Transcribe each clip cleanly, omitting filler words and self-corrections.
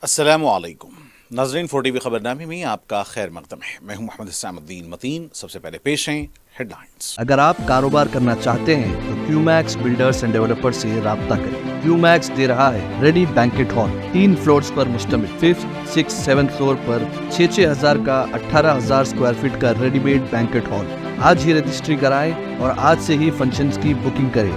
السلام علیکم ناظرین، 4 خبر نامے میں آپ کا خیر مقدم ہے۔ میں ہوں محمد حسام الدین متین۔ سب سے پہلے پیش ہیں ہیڈ لائنز۔ اگر آپ کاروبار کرنا چاہتے ہیں تو کیو میکس بلڈرز اینڈ ڈیولپرز سے رابطہ کریں۔ کیو میکس دے رہا ہے ریڈی بینکٹ ہال 3 فلورز پر مشتمل 5th 6th 7th فلور پر 6,000 کا 18,000 اسکوائر فٹ کا ریڈی میڈ بینکٹ ہال۔ آج ہی رجسٹری کرائیں اور آج سے ہی فنکشنز کی بکنگ کریں،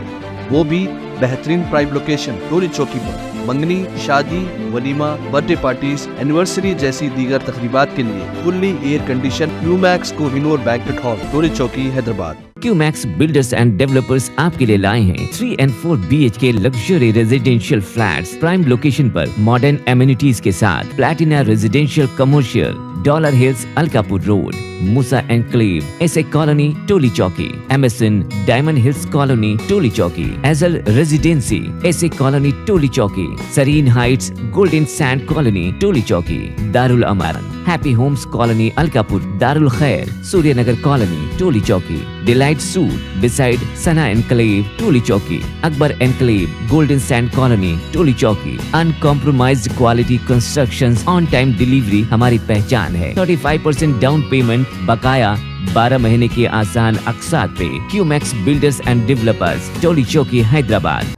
وہ بھی بہترین پرائم لوکیشن ٹولی چوکی پر۔ منگنی، شادی، ولیمہ، برتھ ڈے پارٹیز، اینیورسری جیسی دیگر تقریبات کے لیے fully air condition Qmax Kohinoor banquet hall Toli Chowki Hyderabad. Qmax builders and developers آپ کے لیے لائے ہیں 3 and 4 BHK luxury residential flats prime location پر ماڈرن ایمینٹیز کے ساتھ۔ Platina residential commercial, dollar hills Alkapur road, Moosa enclave, S A colony Toli Chowki, MSN diamond hills colony Toli Chowki, Azal residency S A colony Toli Chowki, Sareen heights golden sand colony Toli Chowki, Darulaman happy homes colony Alkapur, Darulkhair Surya Nagar colony Toli Chowki, delight suite beside Sana enclave Toli Chowki, Akbar enclave golden sand colony Toli Chowki. Uncompromised quality constructions, on time delivery ہماری پہچان ہے۔ 35% down payment بقایا 12 مہینے کے آسان اقساط پہ۔ کیو Max builders and developers ٹولی چوکی حیدرآباد۔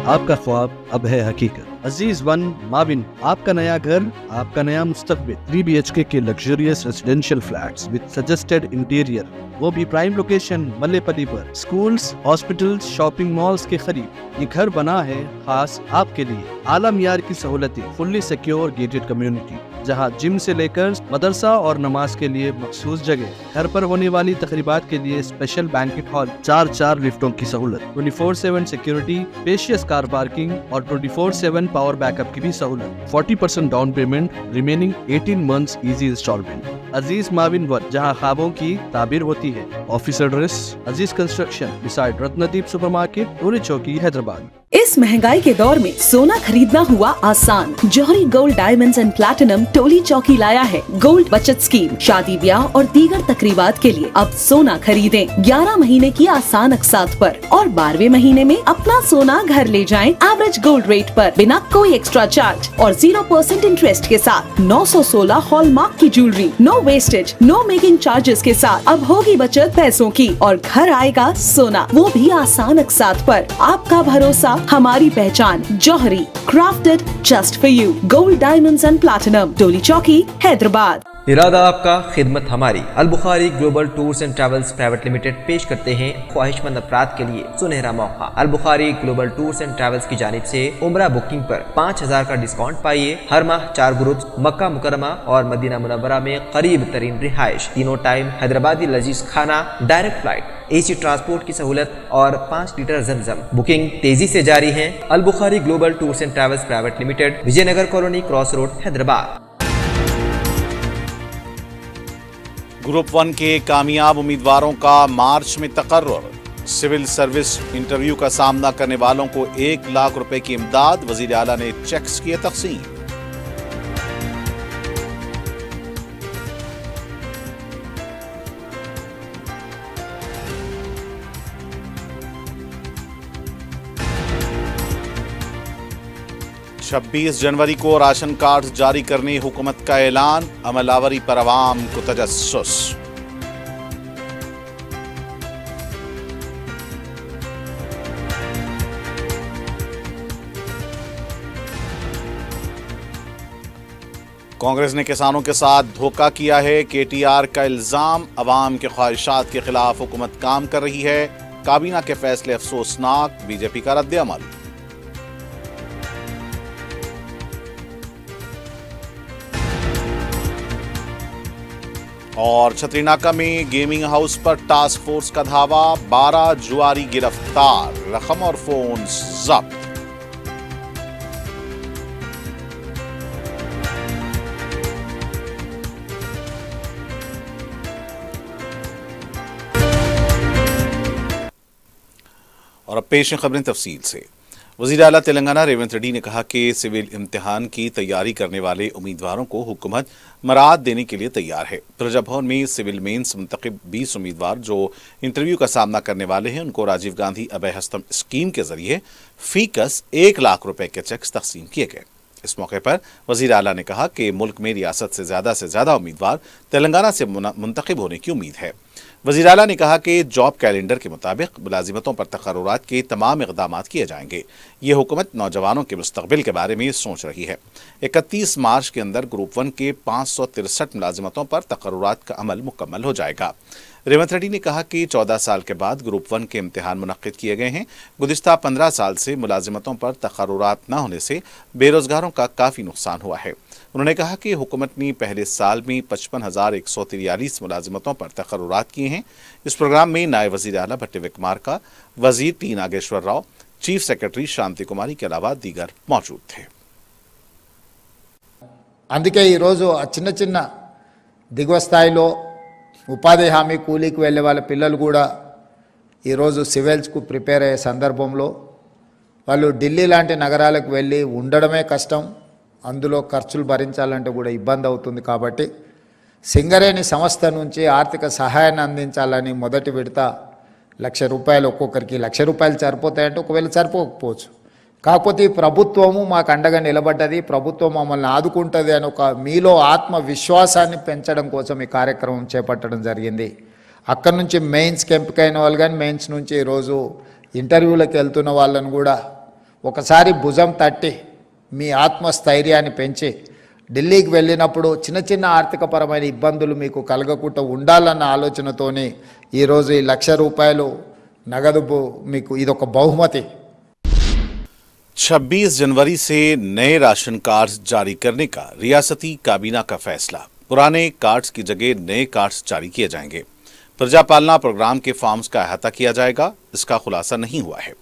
آپ کا خواب اب ہے حقیقت۔ عزیز ون ماون، آپ کا نیا گھر، آپ کا نیا مستقبل۔ 3 BHK کے luxurious residential flats with suggested interior, وہ بھی پرائم لوکیشن ملے پلی پر۔ سکولز، ہاسپٹلز، شاپنگ مالز کے قریب یہ گھر بنا ہے خاص آپ کے لیے۔ اعلیٰ معیار کی سہولتیں، فلی سیکیور گیٹڈ کمیونٹی جہاں جم سے لے کر مدرسہ اور نماز کے لیے مخصوص جگہ، گھر پر ہونے والی تقریبات کے لیے اسپیشل بینکٹ ہال، 4 لفٹوں کی سہولت، 24/7 سیکیورٹی، اسپیشیس کار پارکنگ اور 24/7 پاور بیک اپ کی بھی سہولت۔ 40% down payment, remaining 18 months easy instalment. Aziz ماون ون، جہاں خوابوں کی تعبیر ہوتی ہے۔ Office address Aziz construction beside Ratandeep super market Toli Chowki Hyderabad. اس مہنگائی کے دور میں سونا خریدنا ہوا آسان۔ جوہری gold diamonds and platinum Toli چوکی لایا ہے گولڈ بچت اسکیم۔ شادی بیاہ اور دیگر تقریبات کے لیے اب سونا خریدیں 11 مہینے کی آسان اقساط پر اور 12ویں مہینے میں اپنا سونا گھر لے جائیں ایوریج گولڈ ریٹ پر، بنا کوئی ایکسٹرا چارج اور 0% انٹرسٹ کے ساتھ۔ 916 ہال مارک کی جیولری، نو ویسٹیج، نو میکنگ چارجز کے ساتھ اب ہوگی بچت پیسوں کی اور گھر آئے گا سونا، وہ بھی آسان اقساط پر۔ آپ کا بھروسہ، ہماری پہچان، جوہری، crafted just for you، gold diamonds and platinum Toli Chowki Hyderabad. ارادہ آپ کا، خدمت ہماری۔ Albukhari global tours and travels private limited پیش کرتے ہیں خواہش مند افراد کے لیے سنہرا موقع۔ البخاری گلوبل ٹورز اینڈ ٹریولز کی جانب سے عمرہ بکنگ پر 5,000 کا ڈسکاؤنٹ پائیے۔ ہر ماہ 4 گروپس مکہ مکرمہ اور مدینہ منورہ میں قریب ترین رہائش، تینوں ٹائم حیدرآبادی لذیذ کھانا، ڈائریکٹ فلائٹ، AC ٹرانسپورٹ کی سہولت اور 5 لیٹر زمزم۔ بکنگ تیزی سے جاری ہے۔ Albukhari global tours and travels private limited, Vijay Nagar colony, cross road, Hyderabad. Group 1 کے کامیاب امیدواروں کا مارچ میں تقرر۔ سول سروس انٹرویو کا سامنا کرنے والوں کو 1 لاکھ روپے کی امداد، وزیر اعلیٰ نے چیکس کیے تقسیم۔ چھبیس جنوری کو راشن کارڈ جاری کرنے حکومت کا اعلان، عمل آوری پر عوام کو تجسس۔ کانگریس نے کسانوں کے ساتھ دھوکہ کیا ہے، KTR کا الزام، عوام کے خواہشات کے خلاف حکومت کام کر رہی ہے، کابینہ کے فیصلے افسوسناک، BJP کا رد عمل۔ اور چھتری ناکہ میں گیمنگ ہاؤس پر ٹاسک فورس کا دھاوا، 12 جواری گرفتار، رقم اور فون ضبط۔ اور اب پیش ہیں خبریں تفصیل سے۔ وزیر اعلیٰ تلنگانہ ریونت ریڈی نے کہا کہ سول امتحان کی تیاری کرنے والے امیدواروں کو حکومت مراعات دینے کے لیے تیار ہے۔ پرجا بھون میں سول مینس منتخب 20 امیدوار جو انٹرویو کا سامنا کرنے والے ہیں، ان کو راجیو گاندھی ابھے ہستم اسکیم کے ذریعے فی کس 1 لاکھ روپے کے چیکس تقسیم کیے گئے۔ इस मौके पर वजीर आला ने कहा कि मुल्क में रियासत से ज़्यादा उम्मीदवार तेलंगाना से मुंतखब होने की उम्मीद है। वजीर आला ने कहा कि जॉब कैलेंडर के मुताबिक मुलाजिमतों पर तकर्रुरात के तमाम इक़दामात किए जाएंगे। ये हुकूमत नौजवानों के मुस्तकबिल के बारे में सोच रही है। 31 मार्च के अंदर ग्रुप 1 के 563 मुलाजिमतों पर तकर्रुरात का अमल मुकम्मल हो जाएगा। रेवंत रेड्डी ने कहा कि 14 साल के बाद ग्रुप 1 के इम्तिहान मुनक्किद किए गए हैं। गुज़िश्ता 15 साल से मुलाजिमतों पर तकर्रुरात न होने से बेरोजगारों का काफ़ी नुकसान हुआ है। उन्होंने कहा कि हुकूमत ने पहले साल में 55,143 मुलाजिमतों पर तकर्रुरात किए हैं। इस प्रोग्राम में नायब वज़ीर आला भट्टी विक्रमार्का, वज़ीर T Nageswara Rao, chief secretary Shanti Kumari के अलावा दीगर मौजूद थे। అందుకే ఈరోజు చిన్న చిన్న దిగువ స్థాయిలో ఉపాధి హామీ కూలీకి వెళ్ళే వాళ్ళ పిల్లలు కూడా ఈరోజు సివిల్స్కు ప్రిపేర్ అయ్యే సందర్భంలో వాళ్ళు ఢిల్లీ లాంటి నగరాలకు వెళ్ళి ఉండడమే కష్టం, అందులో ఖర్చులు భరించాలంటే కూడా ఇబ్బంది అవుతుంది. కాబట్టి సింగరేణి సంస్థ నుంచి ఆర్థిక సహాయాన్ని అందించాలని మొదటి విడత ₹1,00,000 ఒక్కొక్కరికి. ₹1,00,000 సరిపోతాయంటే ఒకవేళ సరిపోకపోవచ్చు. కాకపోతే ఈ ప్రభుత్వము మాకు అండగా నిలబడ్డది, ప్రభుత్వం మమ్మల్ని ఆదుకుంటుంది అని ఒక మీలో ఆత్మవిశ్వాసాన్ని పెంచడం కోసం ఈ కార్యక్రమం చేపట్టడం జరిగింది. అక్కడి నుంచి మెయిన్స్కి ఎంపికైన వాళ్ళు కానీ మెయిన్స్ నుంచి ఈరోజు ఇంటర్వ్యూలకు వెళ్తున్న వాళ్ళను కూడా ఒకసారి భుజం తట్టి మీ ఆత్మస్థైర్యాన్ని పెంచి ఢిల్లీకి వెళ్ళినప్పుడు చిన్న చిన్న ఆర్థికపరమైన ఇబ్బందులు మీకు కలగకుండా ఉండాలన్న ఆలోచనతోని ఈరోజు ఈ ₹1,00,000 నగదు మీకు ఇదొక బహుమతి. 26 जनवरी से नए राशन कार्ड्स जारी करने का रियासती काबीना का फैसला। पुराने कार्ड्स की जगह नए कार्ड्स जारी किए जाएंगे। प्रजा पालना प्रोग्राम के फॉर्म्स का अहाता किया जाएगा। इसका खुलासा नहीं हुआ है।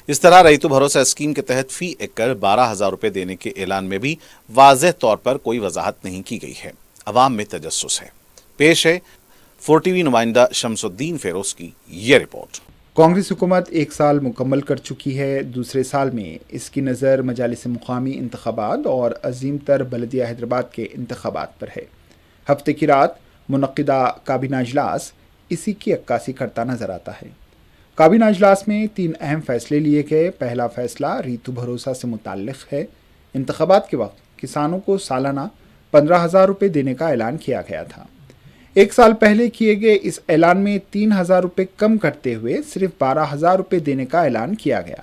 इस तरह रईतु भरोसा स्कीम के तहत फी एकड़ ₹12,000 देने के ऐलान में भी वाज़ेह तौर पर कोई वजाहत नहीं की गई है। अवाम में तजस्सुस है। पेश है 4TV नुमाइंदा शमसुद्दीन फेरोज की ये रिपोर्ट। कांग्रेस हुकूमत 1 साल मुकम्मल कर चुकी है। दूसरे साल में इसकी नज़र मजालिस मुकामी इंतखाबात और अजीम तर बलदिया हैदराबाद के इंतखाबात पर है। हफ्ते की रात मुनक्किदा काबीना इजलास इसी की अक्कासी करता नजर आता है। काबीना इजलास में 3 अहम फैसले लिए गए। पहला फैसला रीतु भरोसा से मुताल्लिक़ है। इंतखाबात के वक्त किसानों को सालाना ₹15,000 देने का ऐलान किया गया था। 1 साल पहले किए गए इस ऐलान में ₹3,000 कम करते हुए सिर्फ ₹12,000 देने का ऐलान किया गया।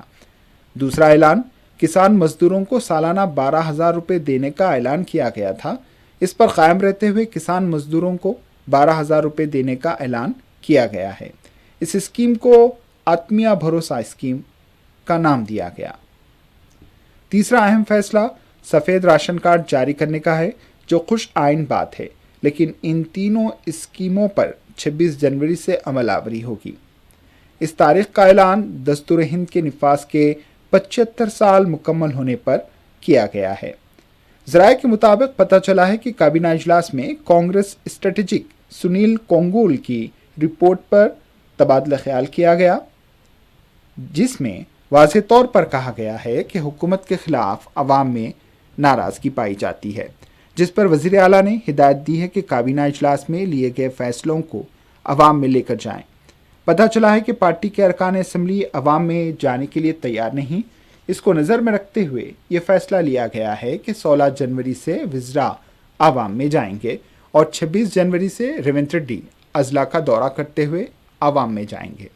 दूसरा ऐलान किसान मजदूरों को सालाना ₹12,000 देने का ऐलान किया गया था। इस पर कायम रहते हुए किसान मजदूरों को ₹12,000 देने का ऐलान किया गया है। इस स्कीम को आत्मीय भरोसा स्कीम का नाम दिया गया। तीसरा अहम फैसला सफ़ेद राशन कार्ड जारी करने का है, जो खुश आइन बात है, लेकिन इन तीनों स्कीमों पर 26 जनवरी से अमलावरी होगी। इस तारीख का ऐलान दस्तूर हिंद के निफाज के 75 साल मुकम्मल होने पर किया गया है। ज़राए के मुताबिक पता चला है कि काबीना इजलास में कांग्रेस स्ट्रेटेजिक सुनील कोंगुल की रिपोर्ट पर तबादला ख्याल किया गया, जिसमें वाज़ेह तौर पर कहा गया है कि हुकूमत के खिलाफ अवाम में नाराज़गी पाई जाती है, जिस पर वज़ीर आला ने हिदायत दी है कि काबीना इजलास में लिए गए फैसलों को अवाम में लेकर जाएं। पता चला है कि पार्टी के अरकान असम्बली अवाम में जाने के लिए तैयार नहीं। इसको नज़र में रखते हुए ये फैसला लिया गया है कि 16 जनवरी से वज़रा अवाम में जाएंगे और 26 जनवरी से रेवंत रेड्डी अजला का दौरा करते हुए अवाम में जाएंगे।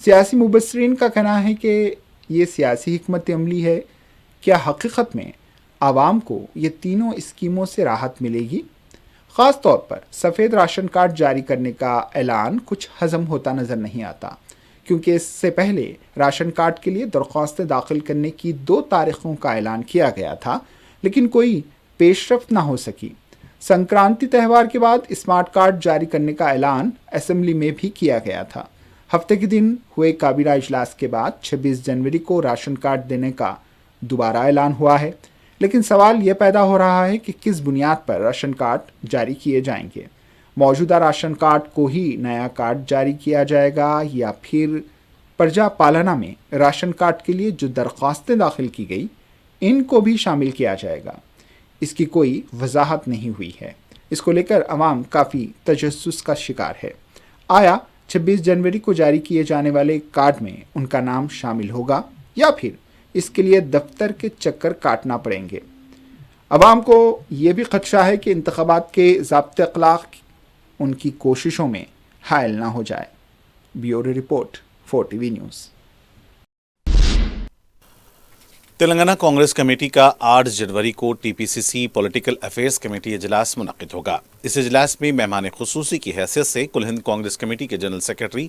सियासी मुबस्सरीन का कहना है कि ये सियासी हिकमत अमली है। क्या हकीकत में आवाम को ये तीनों स्कीमों से राहत मिलेगी? ख़ास तौर पर सफ़ेद राशन कार्ड जारी करने का ऐलान कुछ हज़म होता नज़र नहीं आता, क्योंकि इससे पहले राशन कार्ड के लिए दरख्वास्तें दाखिल करने की 2 तारीखों का ऐलान किया गया था, लेकिन कोई पेशरफ्त ना हो सकी। संक्रांति त्यौहार के बाद स्मार्ट कार्ड जारी करने का ऐलान असम्बली में भी किया गया था। हफ्ते के दिन हुए काबीना इजलास के बाद 26 जनवरी को राशन कार्ड देने का दोबारा ऐलान हुआ है, लेकिन सवाल ये पैदा हो रहा है कि किस बुनियाद पर राशन कार्ड जारी किए जाएंगे। मौजूदा राशन कार्ड को ही नया कार्ड जारी किया जाएगा या फिर प्रजा पालना में राशन कार्ड के लिए जो दरख्वास्तें दाखिल की गई इनको भी शामिल किया जाएगा? इसकी कोई वजाहत नहीं हुई है। इसको लेकर अवाम काफ़ी तजस्सुस का शिकार है। आया 26 जनवरी को जारी किए जाने वाले कार्ड में उनका नाम शामिल होगा या फिर इसके लिए दफ्तर के चक्कर काटना पड़ेंगे? عوام کو یہ بھی خدشہ ہے کہ انتخابات کے ضابطۂ اخلاق ان کی کوششوں میں حائل نہ ہو جائے. Bureau report 4TV news. Telangana Congress committee کا 8 جنوری کو TPCC پولیٹیکل افیئرز کمیٹی اجلاس منعقد ہوگا. اس اجلاس میں مہمان خصوصی کی حیثیت سے کل ہند کانگریس کمیٹی کے جنرل سیکرٹری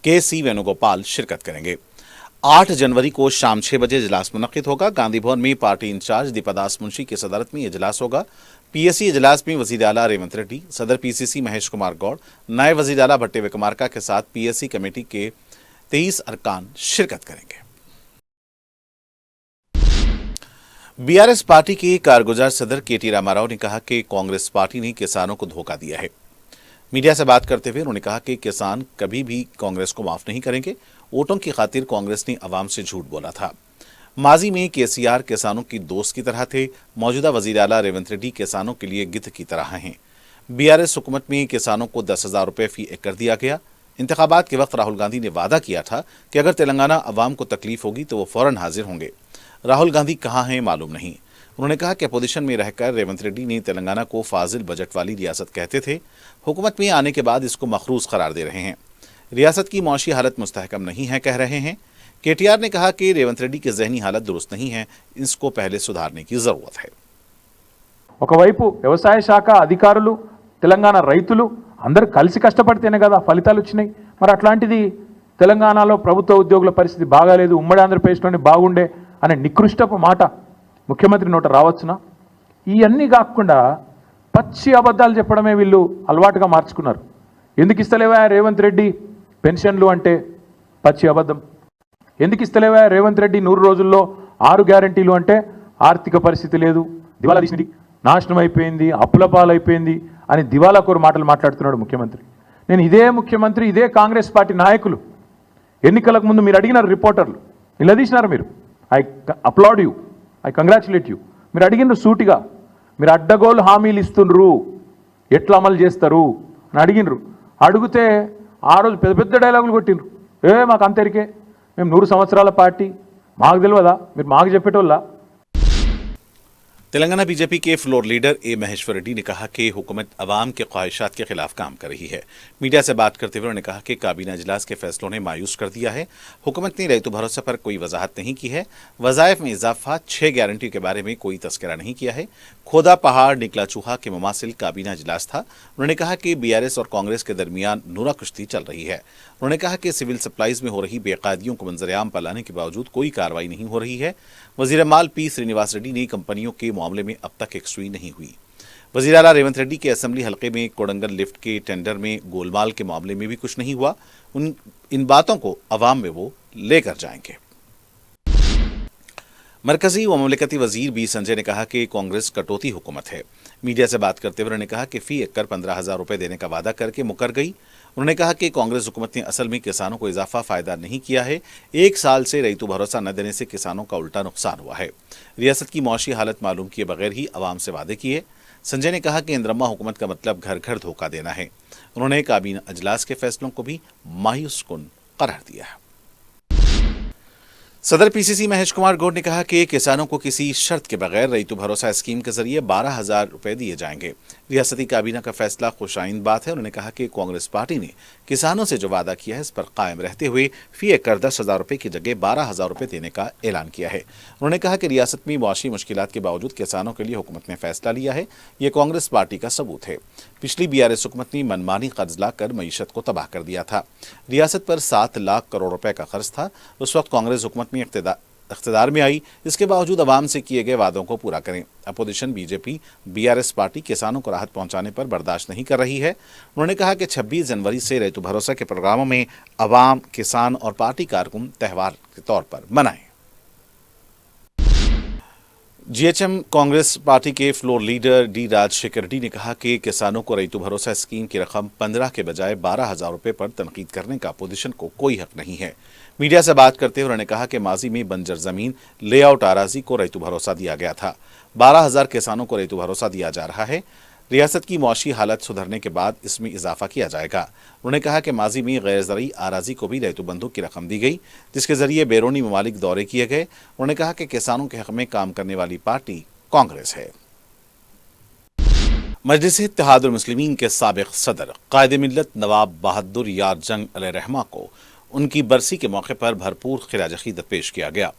KC وینوگوپال شرکت کریں گے. 8 جنوری کو شام 6 بجے اجلاس منعقد ہوگا. گاندھی بھون میں پارٹی انچارج دیپا داس منشی کی صدارت میں اجلاس ہوگا. PSC اجلاس میں وزیر اعلیٰ ریونت ریڈی، صدر PCC مہیش کمار گوڑ، نائب وزیر اعلیٰ بھٹے وکرمارکا کے ساتھ PSC کمیٹی کے 23 ارکان شرکت کریں گے. BRS پارٹی کے کارگزار صدر KT راما راؤ نے کہا کہ کانگریس پارٹی نے کسانوں کو دھوکہ دیا ہے. میڈیا سے بات کرتے ہوئے انہوں نے کہا کہ کسان کبھی بھی کانگریس کو معاف نہیں کریں گے. ووٹوں کی خاطر کانگریس نے عوام سے جھوٹ بولا تھا. ماضی میں KCR کسانوں کی دوست کی طرح تھے. موجودہ وزیر اعلیٰ ریونت ریڈی کسانوں کے لیے گدھ کی طرح ہیں. BRS حکومت میں کسانوں کو 10,000 روپے فی ایکڑ دیا گیا. انتخابات کے وقت راہل گاندھی نے وعدہ کیا تھا کہ اگر تلنگانہ عوام کو تکلیف ہوگی تو وہ فوراً حاضر ہوں گے. راہل گاندھی کہاں ہیں معلوم نہیں. انہوں نے کہا کہ اپوزیشن میں رہ کر ریونت ریڈی نے تلنگانہ کو فاضل بجٹ والی ریاست کہتے تھے. حکومت میں آنے کے بعد اس کو مخروض قرار دے رہے ہیں. ریاست کی معاشی حالت مستحکم نہیں ہے کہہ رہے ہیں. KTR نے کہا کہ ریونت ریڈی کی ذہنی حالت درست نہیں ہے. اس کو پہلے سدھارنے کی ضرورت ہے. ఒకవైపు వ్యవసాయ శాఖ అధికారులు తెలంగాణ రైతులు అందరూ కలిసి కష్టపడితేనే కదా ఫలితాలు వచ్చినాయి. మరి అట్లాంటిది తెలంగాణలో ప్రభుత్వ ఉద్యోగుల పరిస్థితి బాగాలేదు, ఉమ్మడి ఆంధ్రప్రదేశ్లోనే బాగుండే అనే నికృష్టపు మాట ముఖ్యమంత్రి నోట రావచ్చునా? ఇవన్నీ కాకుండా పచ్చి అబద్ధాలు చెప్పడమే వీళ్ళు అలవాటుగా మార్చుకున్నారు. ఎందుకు ఇస్తలేవా రేవంత్ రెడ్డి పెన్షన్లు అంటే పచ్చి అబద్ధం. ఎందుకు ఇస్తలేవా రేవంత్ రెడ్డి 100 రోజుల్లో 6 గ్యారంటీలు అంటే ఆర్థిక పరిస్థితి లేదు, దివాలా తీసింది, నాశనం అయిపోయింది, అప్పుల పాలైపోయింది అని దివాలా కోరు మాటలు మాట్లాడుతున్నాడు ముఖ్యమంత్రి. నేను ఇదే ముఖ్యమంత్రి, ఇదే కాంగ్రెస్ పార్టీ నాయకులు ఎన్నికలకు ముందు మీరు అడిగినారు, రిపోర్టర్లు నిలదీసినారు. మీరు I applaud you, I congratulate you. మీరు అడిగినారు సూటిగా, మీరు అడ్డగోలు హామీలు ఇస్తుండ్రు, ఎట్లా అమలు చేస్తారు అని అడిగినరు. అడిగితే ఆ రోజు పెద్ద పెద్ద డైలాగులు కొట్టిండ్రు. మాకు అంతరికే, మేము 100 సంవత్సరాల పార్టీ, మాకు తెలియదా, మీరు మాకు చెప్పేటోళ్ళ. तेलंगाना बीजेपी के floor leader A Maheshwar Reddy ने कहा कि हुकूमत अवाम के ख्वाहिशात के खिलाफ काम कर रही है. मीडिया से बात करते हुए उन्होंने कहा कि काबीना इजलास के फैसलों ने मायूस कर दिया है. हुकूमत ने रैतु भरोसा पर कोई वजाहत नहीं की है. वज़ाइफ में इजाफा, 6 गारंटी के बारे में कोई तस्करा नहीं किया है. खोदा पहाड़ निकला चूहा के मुमासिल काबीना इजलास था. उन्होंने कहा कि BRS और कांग्रेस के दरमियान नूरा कुश्ती चल रही है. उन्होंने कहा कि सिविल सप्लाईज में हो रही बेकायदियों को मंजरेआम पर लाने के बावजूद कोई कार्रवाई नहीं हो रही है. वजीर माल P श्रीनिवास रेड्डी ने कंपनियों के मामले में अब तक एक सुई नहीं हुई. वजीर आला रेवंत रेड्डी के असेंबली हलके में कोडंगल लिफ्ट के टेंडर में गोलमाल के मामले में भी कुछ नहीं हुआ. इन बातों को अवाम में वो लेकर जाएंगे. मरकजी व ममलिकती वजीर B संजय ने कहा कि कांग्रेस कटौती हुकूमत है. मीडिया से बात करते हुए उन्होंने कहा कि फी एकड़ 15,000 रुपए देने का वादा करके मुकर गई. उन्होंने कहा कि कांग्रेस हुकूमत ने असल में किसानों को इजाफा फायदा नहीं किया है. 1 साल से रैतु भरोसा न देने से किसानों का उल्टा नुकसान हुआ है. रियासत की मौशी हालत मालूम किए बगैर ही अवाम से वादे किए. संजय ने कहा कि इंद्रम्मा हुकूमत का मतलब घर घर धोखा देना है. उन्होंने काबीना अजलास के फैसलों को भी मायूस कुन करार दिया है. सदर PCC महेश कुमार गौड़ ने कहा कि किसानों को किसी शर्त के बगैर रैतु भरोसा स्कीम के जरिए 12,000 रुपए दिए जाएंगे. रियासती काबीना का फैसला खुशाइंद बात है. उन्होंने कहा कि कांग्रेस पार्टी ने किसानों से जो वादा किया है इस पर कायम रहते हुए फी एकड़ 10,000 रुपए की जगह 12,000 रुपए देने का ऐलान किया है. उन्होंने कहा कि रियासत में मुआशी मुश्किलात के बावजूद किसानों के लिए हुकूमत ने फैसला लिया है. ये कांग्रेस पार्टी का सबूत है. पिछली BRS हुकूमत ने मनमानी कर्ज लाकर मईशत को तबाह कर दिया था. रियासत पर 7 लाख करोड़ रुपए का खर्च था. उस वक्त कांग्रेस हुकूमत में इख्तिदार में आई. इसके बावजूद अवाम से किए गए वादों को पूरा करें. अपोजिशन BJP BRS पार्टी किसानों को राहत पहुंचाने पर बर्दाश्त नहीं कर रही है. उन्होंने कहा कि 26 जनवरी से रैतु भरोसा के प्रोग्रामों में अवाम, किसान और पार्टी कारकुन त्यौहार के तौर पर मनाएं. GHM कांग्रेस पार्टी के floor leader D Rajashekar Reddy ने कहा कि किसानों को रैतु भरोसा स्कीम की रकम 15 के बजाय 12,000 रुपए पर तनकीद करने का अपोजिशन को कोई हक नहीं है. मीडिया से बात करते हुए उन्होंने कहा कि माजी में बंजर जमीन, लेआउट आराजी को रैतु भरोसा दिया गया था. 12,000 किसानों को रैतु भरोसा दिया जा रहा है. रियासत की मुआशी हालत सुधरने के बाद इसमें इजाफा किया जाएगा. उन्होंने कहा कि माजी में गैर ज़रई आराजी को भी रैतु बंधु की रकम दी गई, जिसके जरिए बैरूनी ममालिक दौरे किए गए. उन्होंने कहा कि किसानों के हक में काम करने वाली पार्टी कांग्रेस है. मजलिस इत्तेहादुल मुस्लिमीन के साबिक सदर कायद मिल्लत नवाब बहादुर यार जंग अलैहिर्रहमा को उनकी बरसी के मौके पर भरपूर खिराज अकीदत पेश किया गया।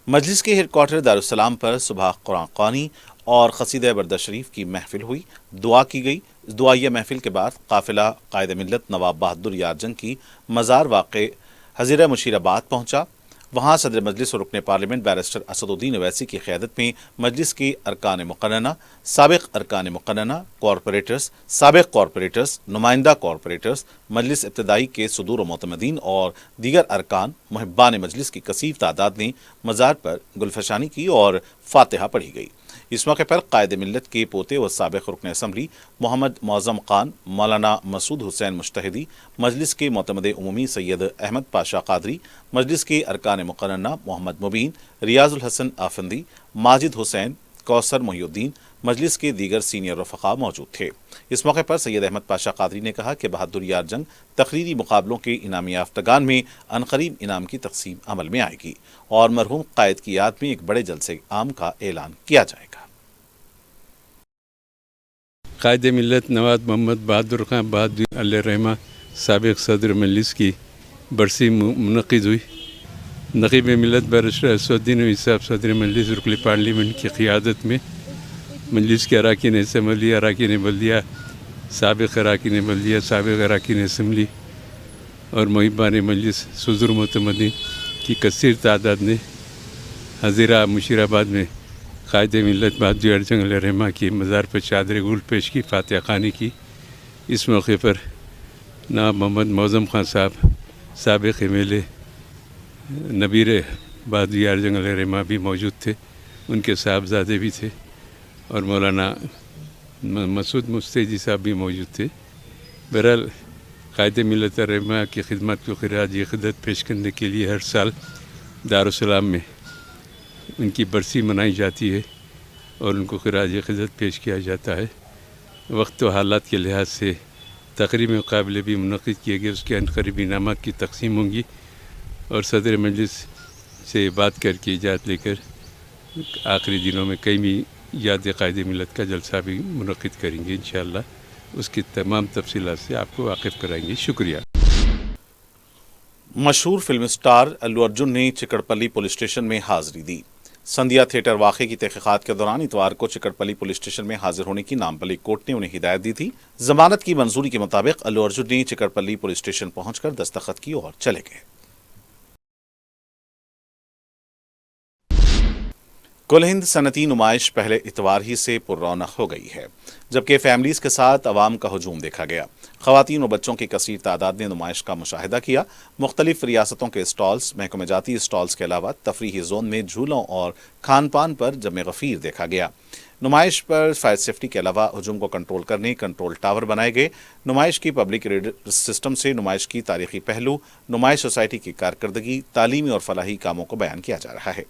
मजलिस के हेडक्वार्टर दारुस्सलाम पर सुबह कुरान ख़्वानी और क़सीदा बरदा शरीफ की महफिल हुई, दुआ की गई। दुआइया महफिल के बाद काफिला कायद मिल्लत नवाब बहादुर यार जंग की मज़ार वाक़े हज़ीरा मुशीराबाद पहुंचा। वहाँ सदर मजलिस और रुकन पार्लियामेंट बैरिस्टर असदुद्दीन ओवैसी की क़यादत में मजलिस के अरकान मुक़न्नना, साबिक़ अरकान मुक़न्नना, कॉरपोरेटर्स, साबिक़ कॉरपोरेटर्स, नुमाइंदा कॉरपोरेटर्स, मजलिस इब्तदाई के सदूर व मोतमदीन और दीगर अरकान मुहिब्बान मजलिस की कसीर तादाद ने मज़ार पर गुलफशानी की और फातिहा पढ़ी गई। इस मौके पर कायद मिल्लत के पोते व साबिक़ रुकन असम्बली मोहम्मद मौज़म खान, मौलाना मसूद हुसैन मुश्तहिदी, मजलिस के मोतमद उमूमी सैयद अहमद पाशा कादरी, मजलिस के अरकान मुक़न्नना मोहम्मद मुबीन, रियाजुल हसन आफंदी, माजिद हुसैन, कौसर मोहिउद्दीन, मजलिस के दीगर सीनियर रफ़क़ा मौजूद थे। इस मौके पर सैयद अहमद पाशा कादरी ने कहा कि बहादुर यार जंग तकरीरी मुकाबलों के इनामी याफ्तगान में अनकरीब इनाम की तकसीम अमल में आएगी और मरहूम कायद की याद में एक बड़े जलसे आम का ऐलान किया जाएगा। कायद मिल्लत नवाब मोहम्मद बहादुर खान बहादुर अलैहिर्रहमा साबिक़ सदर मजलिस की बरसी मुनक़िद हुई। नक़ीब मिल्लत बैरिस्टर असदुद्दीन ओवैसी सदर मजलिस रुकन पार्लियामेंट की क़ियादत में मजलिस के अराकीन असम्बली, अराकीन बल्दिया, साबिक़ अराकीन बल्दिया, साबिक़ अराकीन असम्बली और मुहिब्बान मजलिस सदूर मोतमदीन की कसीर तादाद ने हज़ीरा मुशीराबाद में कायद मिल्लत बहादुर यार जंग अलैहिर्रहमा की मज़ार पर चादर गुल पेश की, फातिहा ख़वानी की। इस मौके पर नवाब मोहम्मद मौज़म खान साहब साबिक़ एमएलए नबीर बहादुर यार जंग अलैहिर्रहमा भी मौजूद थे, उनके साहबजादे भी थे और मौलाना मसूद मुश्तहिदी साहब भी मौजूद थे। बहरहाल कायद मिल्लत रहमा की खिदमत को खिराज अक़ीदत पेश करने के लिए हर साल दारुस्सलाम में उनकी बरसी मनाई जाती है और उनको खिराज अक़ीदत पेश किया जाता है। वक्त व हालात के लिहाज से तकरीब मुकाबले भी मुनक़िद किए गए, उसके अनक़रीब इनामात की तक़सीम होंगी और सदर मजलिस से बात करके इजाज़त लेकर आखिरी दिनों में कई भी याद कायद मिल्लत का जलसा भी मुनक़िद करेंगे। इंशाअल्लाह उसकी तमाम तफसीलात से आपको वाकिफ़ कराएंगे। शुक्रिया। मशहूर फिल्म स्टार अल्लू अर्जुन ने चिकड़पल्ली पुलिस स्टेशन में हाजिरी दी। संध्या थिएटर वाक़े की तहक़ीक़ात के दौरान इतवार को चिकड़पल्ली पुलिस स्टेशन में हाजिर होने की नामपल्ली कोर्ट ने उन्हें हिदायत दी थी। जमानत की मंजूरी के मुताबिक अल्लू अर्जुन ने चिकड़पल्ली पुलिस स्टेशन पहुंचकर दस्तखत की और चले गए। कुल हिंद सनती नुमाइश पहले इतवार ही से पुररौनक हो गई है, जबकि फैमिलीज के साथ अवाम का हजूम देखा गया। ख़वातीन और बच्चों की कसीर तादाद ने नुमाइश का मुशाहिदा किया। मुख्तलिफ रियासतों के स्टॉल्स, महकमे जाती स्टॉल्स के अलावा तफरीही जोन में झूलों और खान पान पर जमे गफ़ीर देखा गया। नुमाइश पर फायर सेफ्टी के अलावा हजूम को कंट्रोल करने कंट्रोल टावर बनाए गए। नुमाइश की पब्लिक रेडर सिस्टम से नुमाइश की तारीखी पहलू, नुमाइश सोसाइटी की कारकर्दगी, तालीमी और फलाही कामों को बयान किया जा रहा है।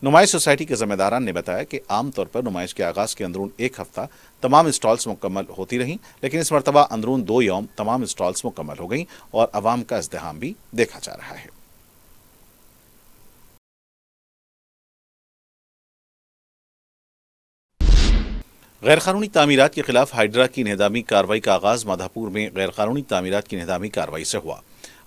नुमाइश सोसाइटी के ज़िम्मेदारान ने बताया कि आमतौर पर नुमाइश के आगाज़ के अंदरून एक हफ्ता तमाम स्टॉल्स मुकम्मल होती रहीं, लेकिन इस मरतबा अंदरून 2 यौम तमाम स्टॉल्स मुकम्मल हो गईं और अवाम का इज़्दिहाम भी देखा जा रहा है। गैरकानूनी तामीरात के खिलाफ हाइड्रा की निहदामी कार्रवाई का आगाज़ माधापुर में गैरकानूनी तामीरात की निहदामी कार्रवाई से हुआ।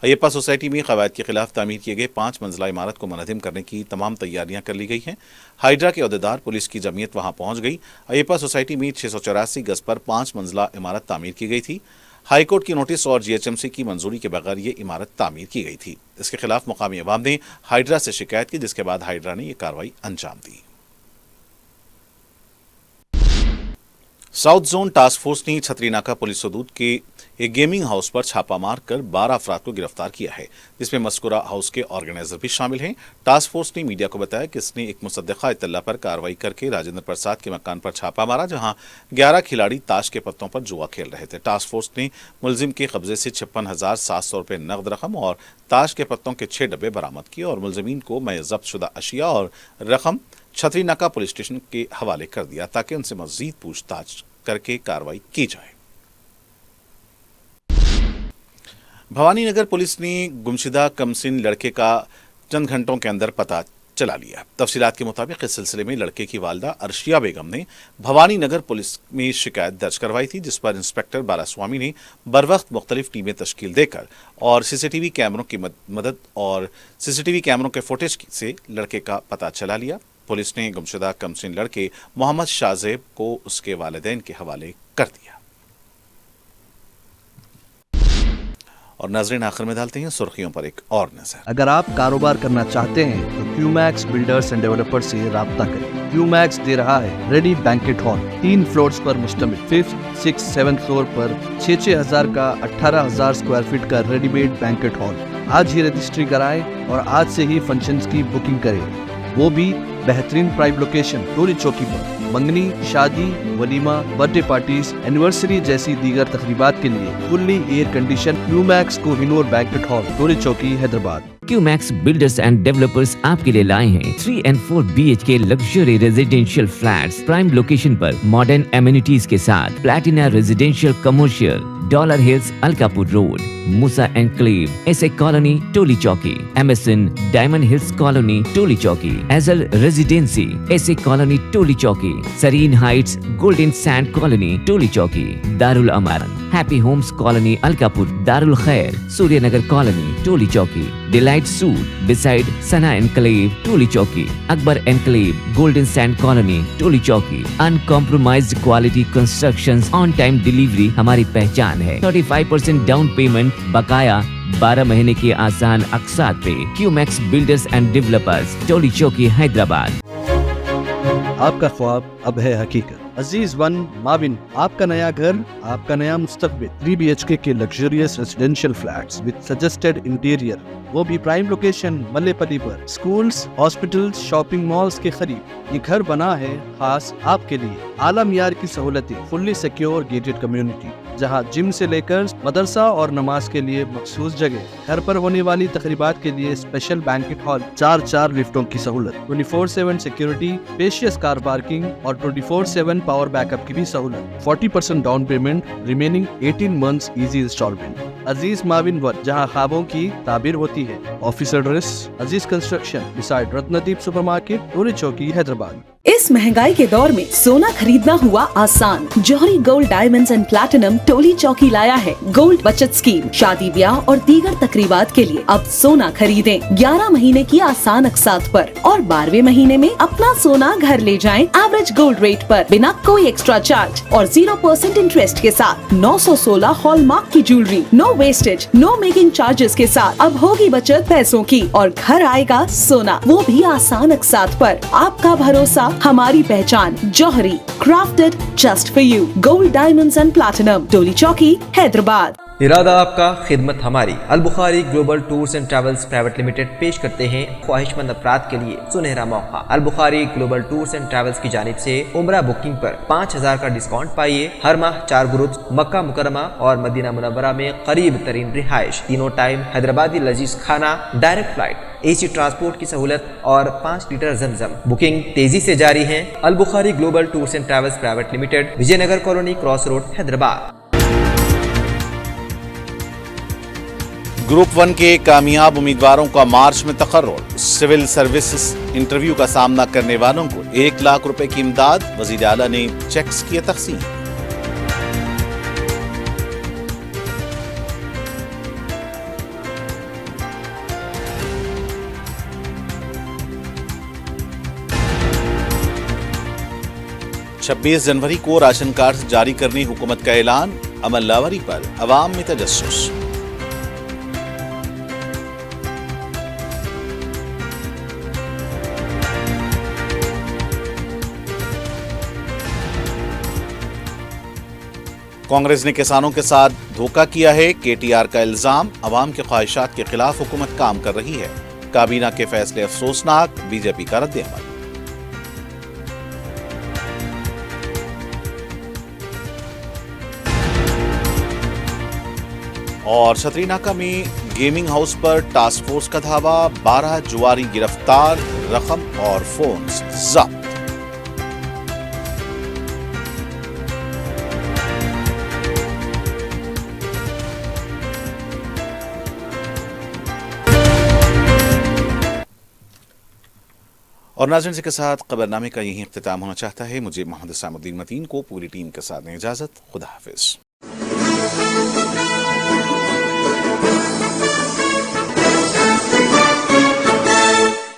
अयप्पा सोसाइटी में क़वायद के खिलाफ तामीर किए गए 5 मंजिला इमारत को मुनहदिम करने की तमाम तैयारियां कर ली गई हैं। हाइड्रा के अहदेदार, पुलिस की जमीयत वहां पहुंच गई। अयप्पा सोसाइटी में 684 गज पर 5 मंजिला इमारत तामीर की गई थी। हाईकोर्ट की नोटिस और GHMC की मंजूरी के बगैर ये इमारत तामीर की गई थी। इसके खिलाफ मुकामी अवाम ने हाइड्रा से शिकायत की, जिसके बाद हाइड्रा ने यह कार्रवाई अंजाम दी। साउथ जोन टास्क फोर्स ने छतरी नाका पुलिस हदूद के एक गेमिंग हाउस पर छापा मारकर 12 अफराद को गिरफ्तार किया है, जिसमें मस्कुरा हाउस के ऑर्गेनाइजर भी शामिल हैं। टास्क फोर्स ने मीडिया को बताया कि इसने एक मुसद्दक़ा इत्तला पर कार्रवाई करके राजेंद्र प्रसाद के मकान पर छापा मारा, जहां 11 खिलाड़ी ताश के पत्तों पर जुआ खेल रहे थे। टास्क फोर्स ने मुलजिम के कब्जे से 56,700 रुपये नकद रकम और ताश के पत्तों के 6 डब्बे बरामद किए और मुलजिमीन को मय जब्त शुदा अशिया और रकम छतरी नाका पुलिस स्टेशन के हवाले कर दिया, ताकि उनसे मजीद पूछताछ करके कार्रवाई की जाए। भवानी नगर पुलिस ने गुमशुदा कमसिन लड़के का चंद घंटों के अंदर पता चला लिया। तफसीलात के मुताबिक इस सिलसिले में लड़के की वालिदा अर्शिया बेगम ने भवानी नगर पुलिस में शिकायत दर्ज करवाई थी, जिस पर इंस्पेक्टर बालास्वामी ने बरवक्त मुख्तलिफ टीमें तश्कील देकर और सीसीटीवी कैमरों की मदद और सीसीटीवी कैमरों के फुटेज से लड़के का पता चला लिया। पुलिस ने गुमशुदा कमसिन लड़के मोहम्मद शाहजेब को उसके वालिदैन के हवाले कर दिया। और नाज़रीन, आखिर में डालते हैं सुर्खियों पर एक और नजर। अगर आप कारोबार करना चाहते हैं तो क्यूमैक्स बिल्डर्स एंड डेवलपर्स से राब्ता करें। क्यूमैक्स दे रहा है रेडी बैंकेट हॉल 3 फ्लोर्स पर मुश्तमिल। 5th, 6th, 7th फ्लोर पर 6,000 का 18,000 स्क्वायर फीट का रेडीमेड बैंकेट हॉल। आज ही रजिस्ट्री कराएं और आज से ही फंक्शंस की बुकिंग करें, वो भी बेहतरीन प्राइम लोकेशन टोली चौकी पर। मंगनी, शादी, वलीमा, बर्थडे पार्टीज, एनिवर्सरी जैसी दीगर तकरीबात के लिए fully air condition Qmax Kohinoor banquet hall, Toli Chowki, Hyderabad. Qmax builders and developers आपके लिए लाए हैं 3 and 4 BHK luxury residential flats prime location पर मॉडर्न एमिनिटीज के साथ। Platina residential commercial, dollar hills, Alkapur road, Moosa enclave, S A colony, Toli Chowki, MSN diamond hills colony, Toli Chowki, Azal residency, S A colony, Toli Chowki, Sareen heights, golden sand colony, Toli Chowki, Darul Aman, happy homes colony, Alkapur, Darul Khair, Suryanagar colony, Toli Chowki, delight suite beside Sana enclave, Toli Chowki, Akbar enclave, golden sand colony, Toli Chowki. Uncompromised quality constructions, on time delivery हमारी पहचान है। 35% down payment, बकाया 12 महीने के आसान अक़सात पे। QMax builders and developers, टोली चौकी, हैदराबाद। आपका ख्वाब अब है हकीकत। अजीज वन माविन, आपका नया घर, आपका नया मुस्तकबिल। 3 BHK के luxurious residential flats with suggested interior, वो भी प्राइम लोकेशन मल्लेपल्ली पर। स्कूल्स, हॉस्पिटल्स, शॉपिंग मॉल्स के करीब ये घर बना है खास आपके लिए। आला मियार की सहूलतें, फुल्ली सिक्योर गेटेड कम्युनिटी जहां जिम से लेकर मदरसा और नमाज के लिए मखसूस जगह। घर पर होने वाली तकरीबात के लिए स्पेशल बैंकेट हॉल, 4 लिफ्टों की सहूलत, 24/7 सिक्योरिटी, स्पेशियस कार पार्किंग और 24/7 पावर बैकअप की भी सहूलत। 40% down payment, remaining 18 months easy instalment. Aziz माविन वन, जहां ख्वाबों की ताबीर होती है। Office address Aziz construction beside Ratnadeep supermarket, Toli Chowki, Hyderabad. इस महंगाई के दौर में सोना खरीदना हुआ आसान। जौहरी gold diamonds and platinum Toli चौकी लाया है गोल्ड बचत स्कीम। शादी ब्याह और दीगर तकरीबात के लिए अब सोना खरीदें 11 महीने की आसान अक़सात पर और 12वें महीने में अपना सोना घर ले जाएं एवरेज गोल्ड रेट पर, बिना कोई एक्स्ट्रा चार्ज और 0% इंटरेस्ट के साथ। 916 हॉलमार्क की jewellery, no wastage, no making charges के साथ। अब होगी बचत पैसों की और घर आएगा सोना, वो भी आसान अक़सात पर। आपका भरोसा, हमारी पहचान। Jauhari, crafted just for you. Gold diamonds and platinum, Toli Chowki, Hyderabad. इरादा आपका, खिदमत हमारी। Al Bukhari global tours and travels private limited पेश करते हैं ख्वाहिशमंद अफराद के लिए सुनहरा मौका। Al Bukhari global tours and travels की जानिब से उम्रा बुकिंग पर 5,000 का डिस्काउंट पाइए। हर माह 4 गुरुज मक्का मुकरमा और मदीना मुनव्वरा में करीब तरीन रिहाइश, तीनों टाइम हैदराबादी लजीज खाना, डायरेक्ट फ्लाइट, AC ट्रांसपोर्ट की सहूलत और 5 लीटर जमजम। बुकिंग तेजी से जारी है। Al Bukhari global tours and travels private limited, Vijayanagar colony, cross road, Hyderabad. Group 1 के कामयाब उम्मीदवारों का मार्च में तकर्रुर। सिविल सर्विसेज इंटरव्यू का सामना करने वालों को 1 लाख रुपए की इमदाद। वज़ीर आला ने चेक्स किए तक़सीम। छब्बीस जनवरी को राशन कार्ड जारी करने हुकूमत का ऐलान। अमलदावरी पर अवाम में तजस्सुस। कांग्रेस ने किसानों के साथ धोखा किया है। KTR का इल्जाम, अवाम के ख्वाहिशात के खिलाफ हुकूमत काम कर रही है। काबीना के फैसले अफसोसनाक, बीजेपी का रद्द-ए-अमल। और छतरीनाका में गेमिंग हाउस पर टास्क फोर्स का धावा। 12 जुआरी गिरफ्तार, रकम और फोन जब्त। और नाज़रीन के साथ खबरनामे का यही इख्तिताम होना चाहता है। मुझे मोहम्मद सामुद्दीन मतीन को पूरी टीम के साथ दें इजाज़त। खुदा हाफिज़।